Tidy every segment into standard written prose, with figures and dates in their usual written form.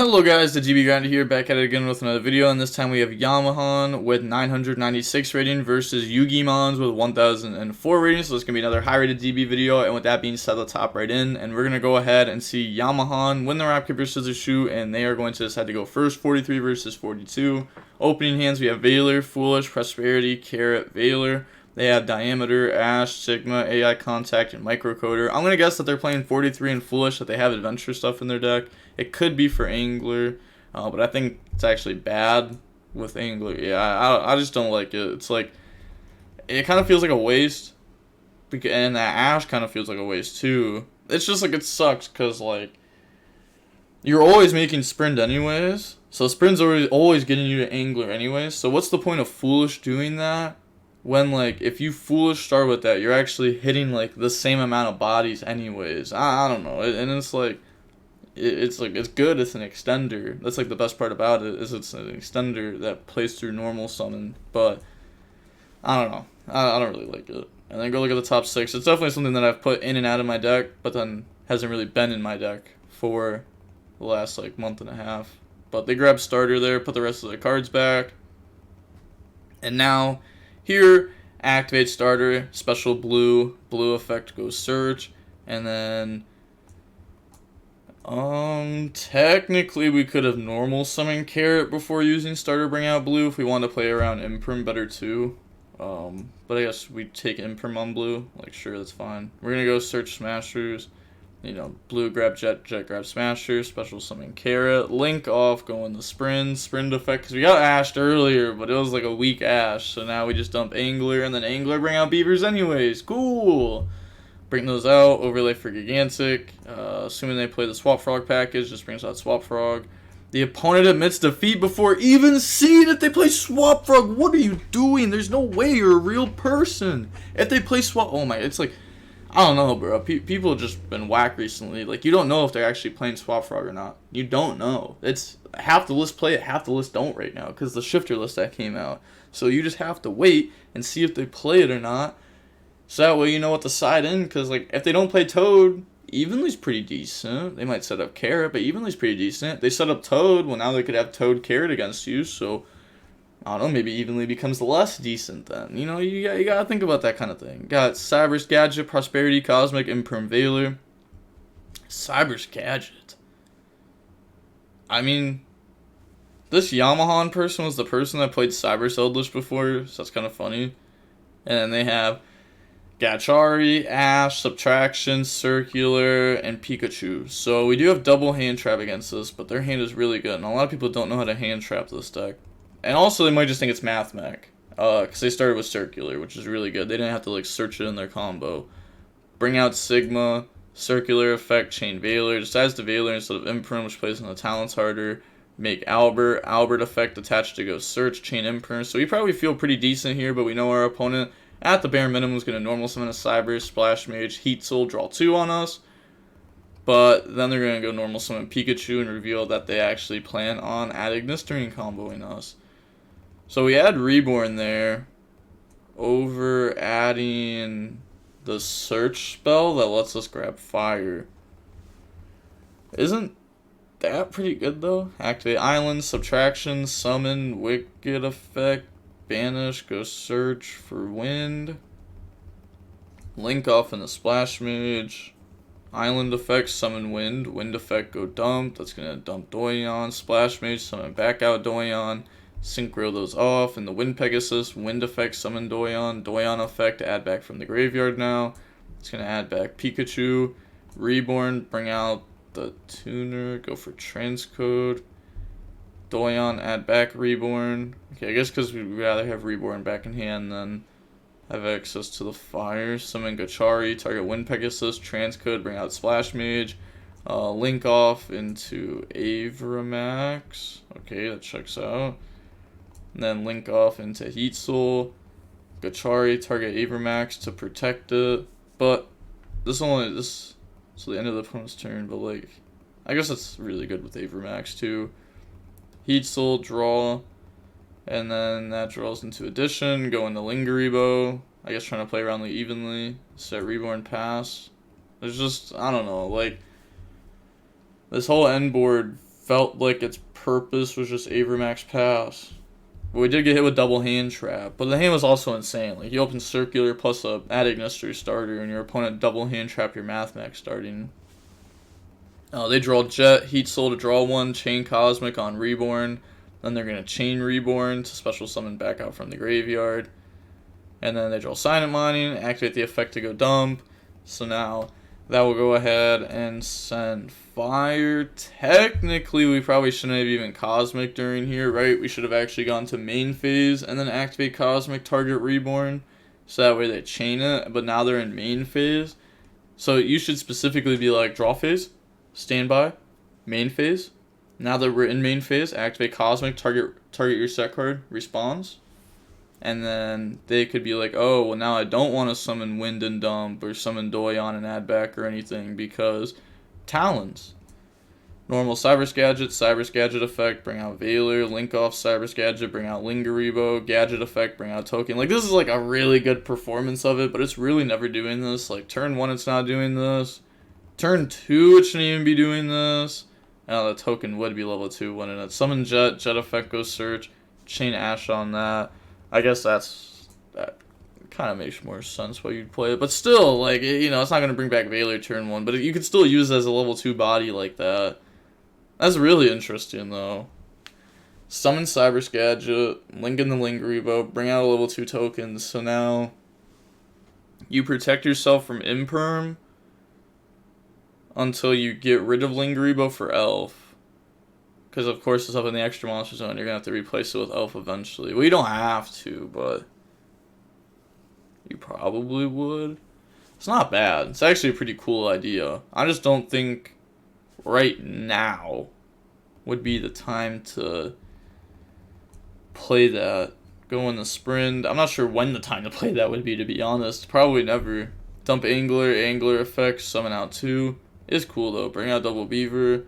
Hello guys, the GB Grinder here, back at it again with another video, and this time we have YuGiOh with 996 rating versus YuGiOh with 1004 rating, so this is going to be another high rated DB video, and with that being said, let's hop right in, and we're going to go ahead and see YuGiOh win the rock, paper, scissors, shoot, and they are going to decide to go first, 43 versus 42. Opening hands, we have Valor, Foolish, Prosperity, Carrot, Valor. They have Diameter, Ash, Sigma, AI Contact, and Microcoder. I'm going to guess that they're playing 43 and Foolish, that they have Adventure stuff in their deck. It could be for Angler, but I think it's actually bad with Angler. Yeah, I just don't like it. It's like, it kind of feels like a waste, and that Ash kind of feels like a waste too. It's just like, it sucks, because like, you're always making Sprint anyways, so Sprint's always getting you to Angler anyways, so what's the point of Foolish doing that? When, like, if you Foolish start with that, you're actually hitting, like, the same amount of bodies anyways. I don't know. And it's, like, it's good. It's an extender. That's, like, the best part about it, is it's an extender that plays through normal summon. But, I don't know. I don't really like it. And then go look at the top 6. It's definitely something that I've put in and out of my deck, but then hasn't really been in my deck for the last, like, month and a half. But they grab starter there, put the rest of the cards back. And now, here, activate starter, special blue effect goes search, and then technically we could have normal summon Carrot before using starter bring out blue if we want to play around Imperm better too. But I guess we take Imperm on blue, like sure, that's fine. We're gonna go search Smashers. You know, blue grab Jet, Jet grab Smasher, special summon Carrot, Link off, go in the Sprint effect, because we got Ashed earlier, but it was like a weak Ash, so now we just dump Angler, and then Angler bring out Beavers anyways, cool! Bring those out, overlay for Gigantic, assuming they play the Swap Frog package, just brings out Swap Frog. The opponent admits defeat before even seeing if they play Swap Frog. What are you doing? There's no way you're a real person. If they play Swap, oh my, it's like, I don't know, bro. People have just been whack recently. Like, you don't know if they're actually playing Swap Frog or not. You don't know. It's half the list play it, half the list don't right now, because the shifter list that came out. So you just have to wait and see if they play it or not. So that way you know what to side in, because like if they don't play Toad, Evenly's pretty decent. They might set up Carrot, but Evenly's pretty decent. They set up Toad, well now they could have Toad Carrot against you, so I don't know, maybe Evenly becomes less decent then. You know, you gotta think about that kind of thing. Got Cyber's Gadget, Prosperity, Cosmic, Imperm, Valor. Cyber's Gadget. I mean, this YuGiOh person was the person that played Cyber's Eldritch before, so that's kind of funny. And then they have Gachari, Ash, Subtraction, Circular, and Pikachu. So we do have double hand trap against this, but their hand is really good, and a lot of people don't know how to hand trap this deck. And also, they might just think it's Mathmech, because they started with Circular, which is really good. They didn't have to, like, search it in their combo. Bring out Sigma, Circular effect, chain Valor. Just adds the Valor instead of Imperm, which plays on the talents harder. Make Albert effect attached to go search, chain Imperm. So we probably feel pretty decent here, but we know our opponent, at the bare minimum, is going to normal summon a Cyber, Splash Mage, Heat Soul, draw 2 on us. But then they're going to go normal summon Pikachu and reveal that they actually plan on adding Ignisterine comboing us. So we add Reborn there over adding the search spell that lets us grab fire. Isn't that pretty good though? Activate Island, Subtraction, Summon, Wicked effect, Banish, go search for wind. Link off in the Splash Mage. Island effect, summon wind. Wind effect, go dump. That's going to dump Doyon. Splash Mage, summon back out Doyon. Synchro those off, and the Wind Pegasus, Wind effect, summon Doyon, Doyon effect, add back from the graveyard now. It's going to add back Pikachu, Reborn, bring out the Tuner, go for Transcode, Doyon, add back Reborn. Okay, I guess because we'd rather have Reborn back in hand than have access to the fire. Summon Gachari, target Wind Pegasus, Transcode, bring out Splash Mage, link off into Avramax. Okay, that checks out. And then link off into Heat Soul, Gachari, target Avramax to protect it. But so the end of the opponent's turn, but like, I guess that's really good with Avramax too. Heat Soul, draw, and then that draws into Addition, go into Lingeribo. I guess trying to play around evenly, set Reborn pass. There's just, I don't know, like, this whole end board felt like its purpose was just Avermax Pass. But we did get hit with double hand trap, but the hand was also insane. Like, you open circular plus a Ad Ignister starter, and your opponent double hand trap your Mathmech starting. They draw Jet, Heat Soul to draw one, Chain Cosmic on Reborn. Then they're going to Chain Reborn to special summon back out from the graveyard. And then they draw Silent Mining, activate the effect to go dump. So now that will go ahead and send fire. Technically, we probably shouldn't have even Cosmic during here, right? We should have actually gone to main phase and then activate Cosmic, target Reborn. So that way they chain it, but now they're in main phase. So you should specifically be like, draw phase, standby, main phase. Now that we're in main phase, activate Cosmic, target your set card, responds. And then they could be like, oh, well, now I don't want to summon Wind and Dump or summon Doyon and add back or anything because Talons. Normal Cyberse Gadget effect, bring out Veiler, Link off Cyberse Gadget, bring out Lingeribo, Gadget effect, bring out Token. Like, this is like a really good performance of it, but it's really never doing this. Like, turn 1, it's not doing this. Turn 2, it shouldn't even be doing this. The token would be level 2 when it summon Jet effect goes search, chain Ash on that. I guess that kind of makes more sense why you'd play it. But still, like, it's not going to bring back Veiler turn 1, but you could still use it as a level 2 body like that. That's really interesting, though. Summon Cyberse Gadget, link in the Lingeribo, bring out a level 2 token. So now you protect yourself from Imperm until you get rid of Lingeribo for Elf. Because, of course, it's up in the extra monster zone. You're going to have to replace it with Elf eventually. Well, you don't have to, but you probably would. It's not bad. It's actually a pretty cool idea. I just don't think right now would be the time to play that. Go in the sprint. I'm not sure when the time to play that would be, to be honest. Probably never. Dump Angler effect, summon out 2. Is cool, though. Bring out Double Beaver.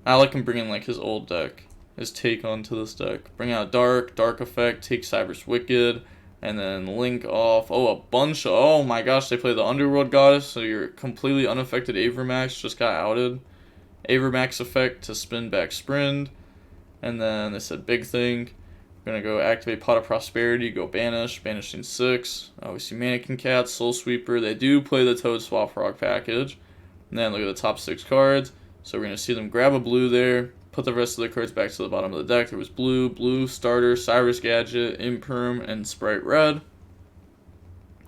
I like him bringing, like, his old deck, his take onto this deck. Bring out Dark effect, take Cyberse Wicked, and then Link off. Oh, a bunch of, oh my gosh, they play the Underworld Goddess, so your completely unaffected Avermax just got outed. Avermax effect to spin back Sprint, and then they said big thing. We're going to go activate Pot of Prosperity, go Banish, banishing 6. We see Mannequin Cat, Soul Sweeper. They do play the Toad Swap Frog package. And then look at the top 6 cards. So we're going to see them grab a blue there, put the rest of the cards back to the bottom of the deck. There was blue, starter, Cyberse Gadget, Imperm, and Spright red.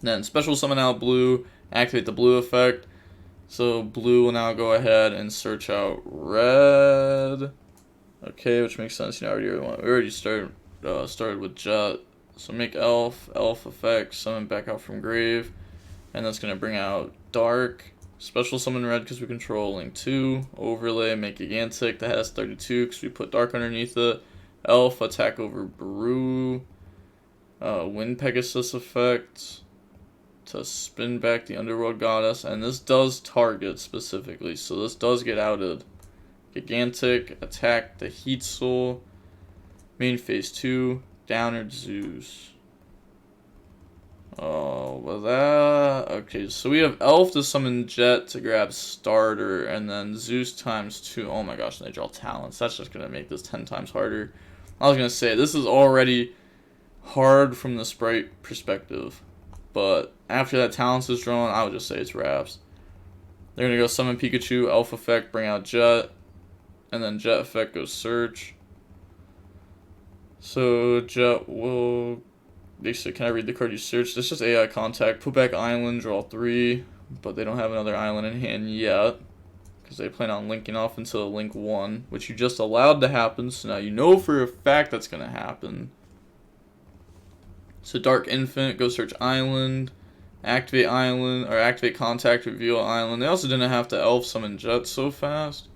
Then special summon out blue, activate the blue effect. So blue will now go ahead and search out red. Okay, which makes sense. We already started with Jet. So make Elf effect, summon back out from grave. And that's going to bring out Dark. Special summon red because we control Link 2. Overlay, make Gigantic. That has 32 because we put Dark underneath it. Elf, attack over Brew. Wind Pegasus effect to spin back the Underworld Goddess. And this does target specifically, so this does get outed. Gigantic, attack the Heat Soul. Main phase 2. Downard Zeus. Oh, well that... Okay, so we have Elf to summon Jet to grab Starter, and then Zeus times 2. Oh my gosh, and they draw Talents. That's just going to make this 10 times harder. I was going to say, this is already hard from the Spright perspective, but after that Talents is drawn, I would just say it's wraps. They're going to go summon Pikachu, Elf effect, bring out Jet, and then Jet effect goes Search. So Jet will... They said, can I read the card you searched? It's just AI contact. Put back island, draw 3. But they don't have another island in hand yet. Because they plan on linking off until Link 1. Which you just allowed to happen. So now you know for a fact that's going to happen. So Dark Infant, go search island. Activate island. Or activate contact, reveal island. They also didn't have to Elf summon Jet so fast.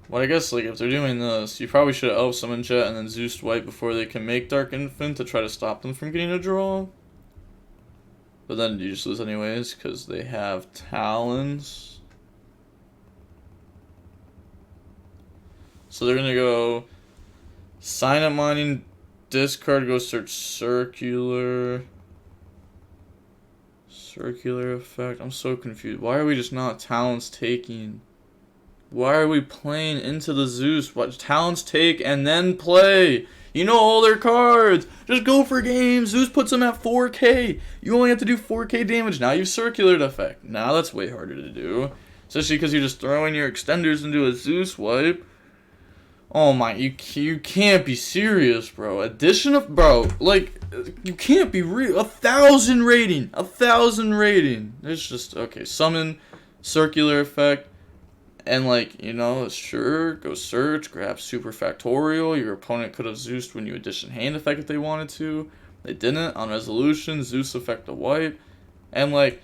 Well, I guess, like, if they're doing this, you probably should have Elf summon Jet and then Zeus White before they can make Dark Infant to try to stop them from getting a draw. But then you just lose anyways, because they have Talons. So they're going to go Silent Mining, discard, go search Circular effect. I'm so confused. Why are we just not Talons taking... Why are we playing into the Zeus? What talents take and then play? You know all their cards. Just go for games. Zeus puts them at 4K. You only have to do 4K damage. Now you've circulated effect. Now that's way harder to do. Especially because you're just throwing your extenders into a Zeus wipe. Oh my, you can't be serious, bro. Addition of, bro, like, you can't be real. 1,000 rating. 1,000 rating. It's just, okay, summon, circular effect. And, like, you know, sure, go search, grab super factorial. Your opponent could have Zeused when you addition hand effect if they wanted to. They didn't. On resolution, Zeus effect a wipe. And, like,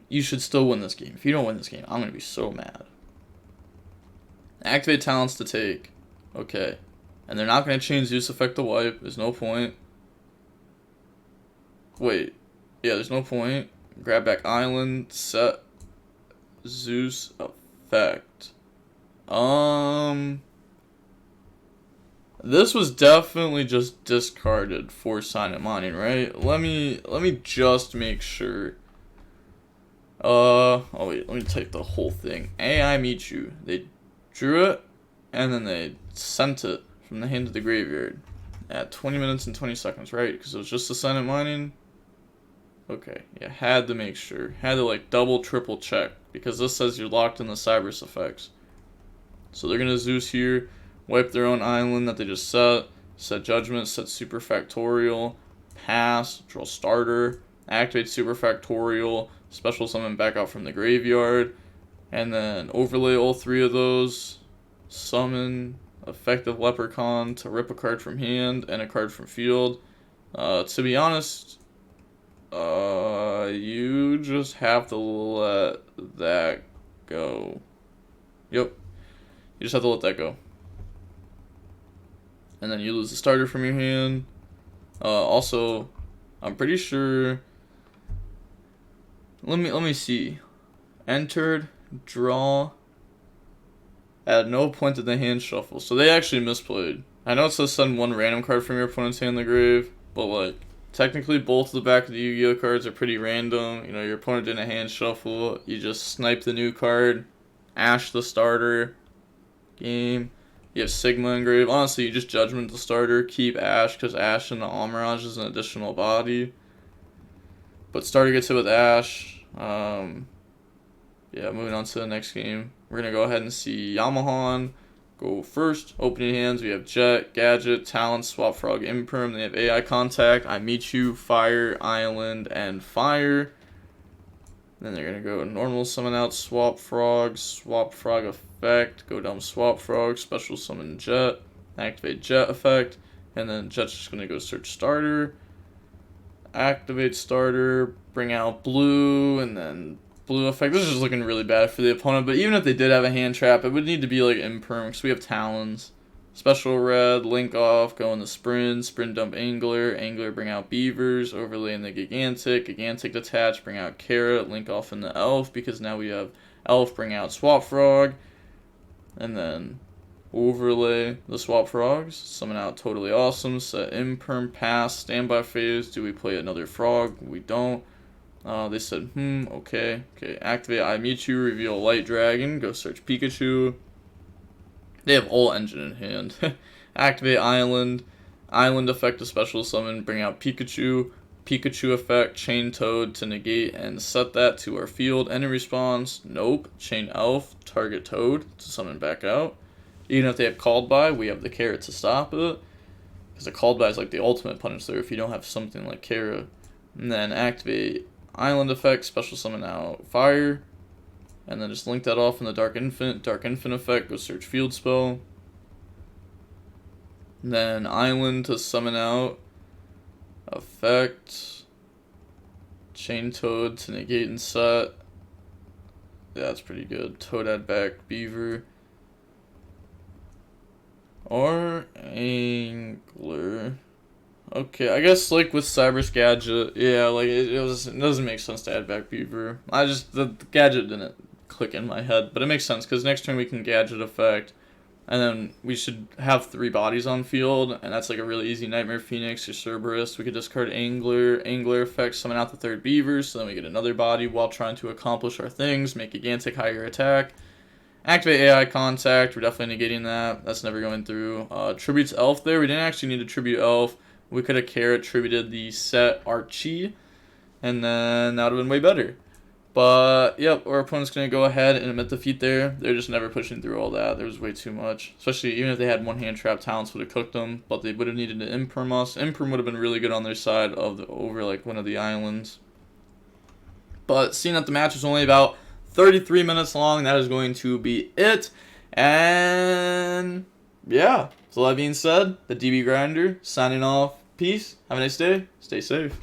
you should still win this game. If you don't win this game, I'm going to be so mad. Activate talents to take. Okay. And they're not going to change Zeus effect to wipe. There's no point. Wait. Yeah, there's no point. Grab back island. Set Zeus effect. This was definitely just discarded for silent mining, right? Let me just make sure. Oh wait, let me type the whole thing. AI meet you. They drew it, and then they sent it from the hand to the graveyard at 20 minutes and 20 seconds, right? Because it was just the silent mining. Okay, yeah, had to make sure. Had to, like, double, triple check. Because this says you're locked in the Cybers effects. So they're going to Zeus here, wipe their own island that they just set Judgment, set Super Factorial, pass, draw starter, activate Super Factorial, special summon back out from the graveyard, and then overlay all three of those, summon effective Leprechaun to rip a card from hand and a card from field. To be honest, you just have to let that go. Yep. You just have to let that go. And then you lose the starter from your hand. Also, I'm pretty sure. Let me see. Entered, draw. At no point did the hand shuffle. So they actually misplayed. I know it says send one random card from your opponent's hand in the grave, but like, technically both of the back of the Yu-Gi-Oh cards are pretty random. You know, your opponent didn't hand shuffle. You just snipe the new card, Ash the starter, game. You have Sigma engraved. Honestly, you just Judgment the starter, keep Ash, because Ash in the Amirage is an additional body. But starter gets hit with Ash. Yeah, moving on to the next game. We're going to go ahead and see Yamahan go first. Opening hands, we have Jet, Gadget, Talent, Swap Frog, Imperm. They have AI Contact, I Meet You, Fire, Island, and Fire. Then they're going to go normal summon out Swap Frog effect, go down Swap Frog, special summon Jet, activate Jet effect, and then Jet's just going to go search starter, activate starter, bring out blue, and then blue effect. This is just looking really bad for the opponent, but even if they did have a hand trap, it would need to be like Imperm, because we have Talons. Special red, link off, go in the sprint dump Angler bring out Beavers, overlay in the Gigantic detach, bring out Carrot, link off in the Elf, because now we have Elf, bring out Swap Frog, and then overlay the Swap Frogs, summon out Totally Awesome, set Imperm, pass, standby phase, do we play another frog? We don't. They said, okay, activate I Meet You, reveal Light Dragon, go search Pikachu. They have all engine in hand. Activate Island effect to special summon, bring out Pikachu effect, Chain Toad to negate and set that to our field. Any response, nope. Chain Elf, target Toad to summon back out. Even if they have Called By, we have the Carrot to stop it. Because the Called By is like the ultimate punish there if you don't have something like Carrot. And then activate Island effect, special summon out Fire. And then just link that off in the Dark Infant effect, go search field spell. And then Island to summon out effect, Chain Toad to negate and set. Yeah, that's pretty good. Toad add back Beaver. Or Angler. Okay, I guess like with Cyber's Gadget, yeah, like it doesn't make sense to add back Beaver. The Gadget didn't click in my head, but it makes sense because next turn we can Gadget effect, And then we should have 3 bodies on field, and that's like a really easy Nightmare Phoenix or Cerberus. We could discard Angler effect, summon out the 3rd Beaver, so then we get another body while trying to accomplish our things, make Gigantic higher attack. Activate AI Contact, we're definitely negating that. That's never going through. Tributes Elf there, we didn't actually need to tribute Elf. We could have Carrot tributed the set Archie, and then that would have been way better. But, yep, our opponent's going to go ahead and admit defeat there. They're just never pushing through all that. There was way too much. Especially even if they had one-hand trap, Talents would have cooked them. But they would have needed to Imperm us. Imperm would have been really good on their side of over, like, one of the islands. But seeing that the match was only about 33 minutes long, that is going to be it. And, yeah. So that being said, the DB Grinder signing off. Peace. Have a nice day. Stay safe.